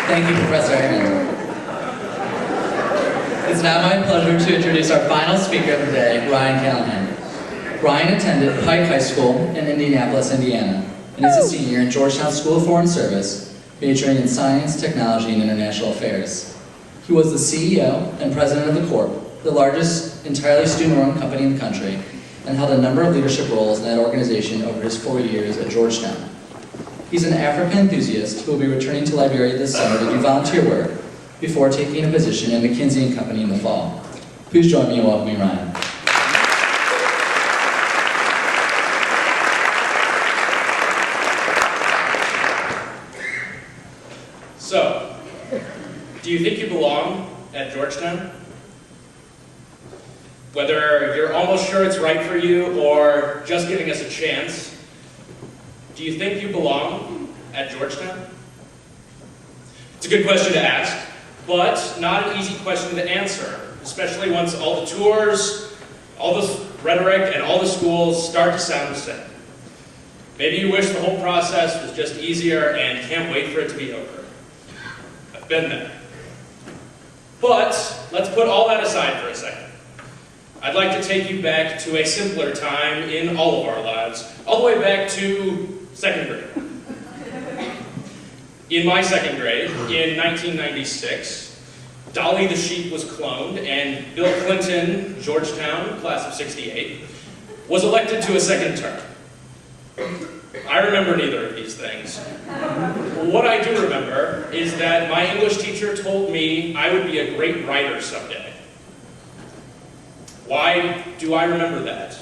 Thank you, Professor Aaron. It's now my pleasure to introduce our final speaker of the day, Ryan Callahan. Ryan attended Pike High School in Indianapolis, Indiana, and is a senior in Georgetown School of Foreign Service, majoring in Science, Technology, and International Affairs. He was the CEO and president of the Corp, the largest entirely student-run company in the country, and held a number of leadership roles in that organization over his 4 years at Georgetown. He's an African enthusiast who will be returning to Liberia this summer to do volunteer work before taking a position at McKinsey & Company in the fall. Please join me in welcoming Ryan. So, do you think you belong at Georgetown? Whether you're almost sure it's right for you or just giving us a chance, do you think you belong at Georgetown? It's a good question to ask, but not an easy question to answer, especially once all the tours, all the rhetoric, and all the schools start to sound the same. Maybe you wish the whole process was just easier and can't wait for it to be over. I've been there. But let's put all that aside for a second. I'd like to take you back to a simpler time in all of our lives, all the way back to second grade. In my second grade, in 1996, Dolly the sheep was cloned, and Bill Clinton, Georgetown, class of '68, was elected to a second term. I remember neither of these things. What I do remember is that my English teacher told me I would be a great writer someday. Why do I remember that?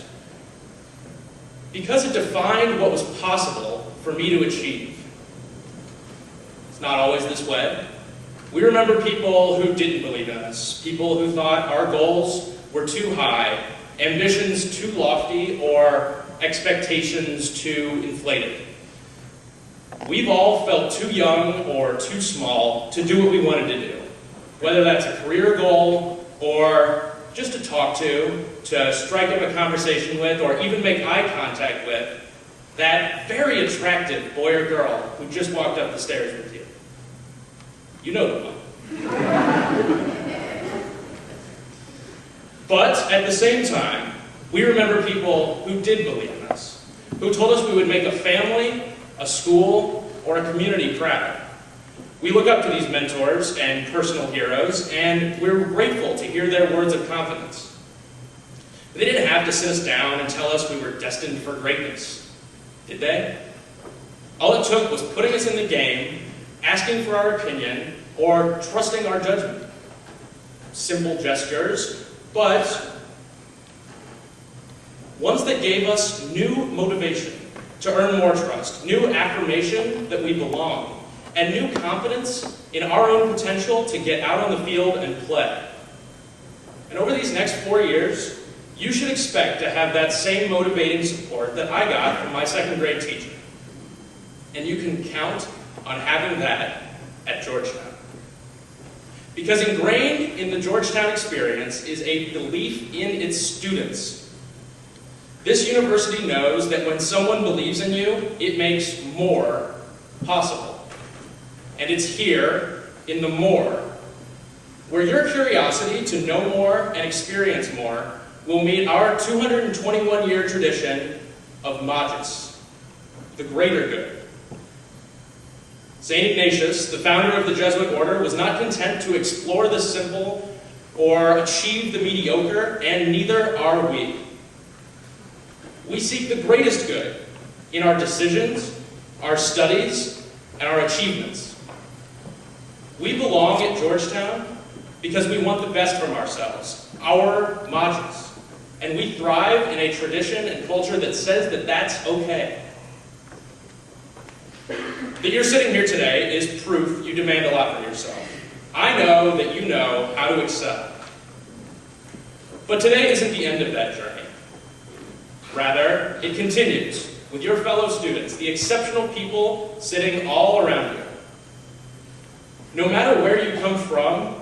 Because it defined what was possible for me to achieve. It's not always this way. We remember people who didn't believe in us, people who thought our goals were too high, ambitions too lofty, or expectations too inflated. We've all felt too young or too small to do what we wanted to do, whether that's a career goal or just to talk to strike up a conversation with, or even make eye contact with that very attractive boy or girl who just walked up the stairs with you. You know the one. But at the same time, we remember people who did believe in us, who told us we would make a family, a school, or a community proud. We look up to these mentors and personal heroes, and we're grateful to hear their words of confidence. They didn't have to sit us down and tell us we were destined for greatness, did they? All it took was putting us in the game, asking for our opinion, or trusting our judgment. Simple gestures, but ones that gave us new motivation to earn more trust, new affirmation that we belong, and new confidence in our own potential to get out on the field and play. And over these next 4 years, you should expect to have that same motivating support that I got from my second grade teacher. And you can count on having that at Georgetown. Because ingrained in the Georgetown experience is a belief in its students. This university knows that when someone believes in you, it makes more possible. And it's here, in the more, where your curiosity to know more and experience more will meet our 221-year tradition of magis, the greater good. St. Ignatius, the founder of the Jesuit order, was not content to explore the simple or achieve the mediocre, and neither are we. We seek the greatest good in our decisions, our studies, and our achievements. We belong at Georgetown because we want the best from ourselves, our magis. And we thrive in a tradition and culture that says that that's okay. That you're sitting here today is proof you demand a lot from yourself. I know that you know how to excel. But today isn't the end of that journey. Rather, it continues with your fellow students, the exceptional people sitting all around you. No matter where you come from,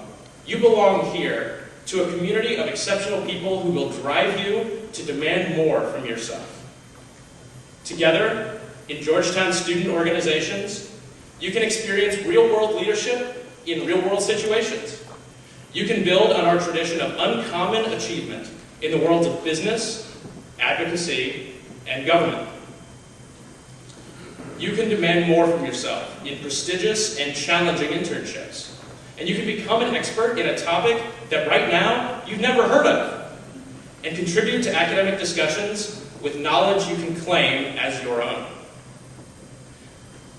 you belong here to a community of exceptional people who will drive you to demand more from yourself. Together, in Georgetown student organizations, You can experience real-world leadership in real-world situations. You can build on our tradition of uncommon achievement in the worlds of business, advocacy, and government. You can demand more from yourself in prestigious and challenging internships. And you can become an expert in a topic that right now you've never heard of, and contribute to academic discussions with knowledge you can claim as your own.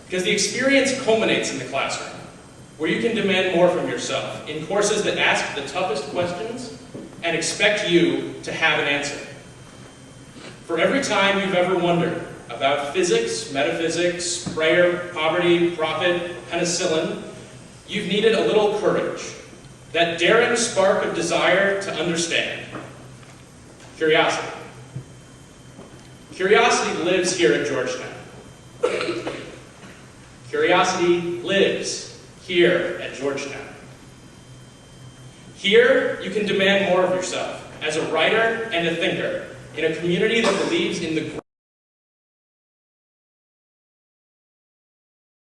Because the experience culminates in the classroom, where you can demand more from yourself in courses that ask the toughest questions and expect you to have an answer. For every time you've ever wondered about physics, metaphysics, prayer, poverty, profit, penicillin, you've needed a little courage, that daring spark of desire to understand. Curiosity. Curiosity lives here at Georgetown. Curiosity lives here at Georgetown. Here, you can demand more of yourself as a writer and a thinker in a community that believes in the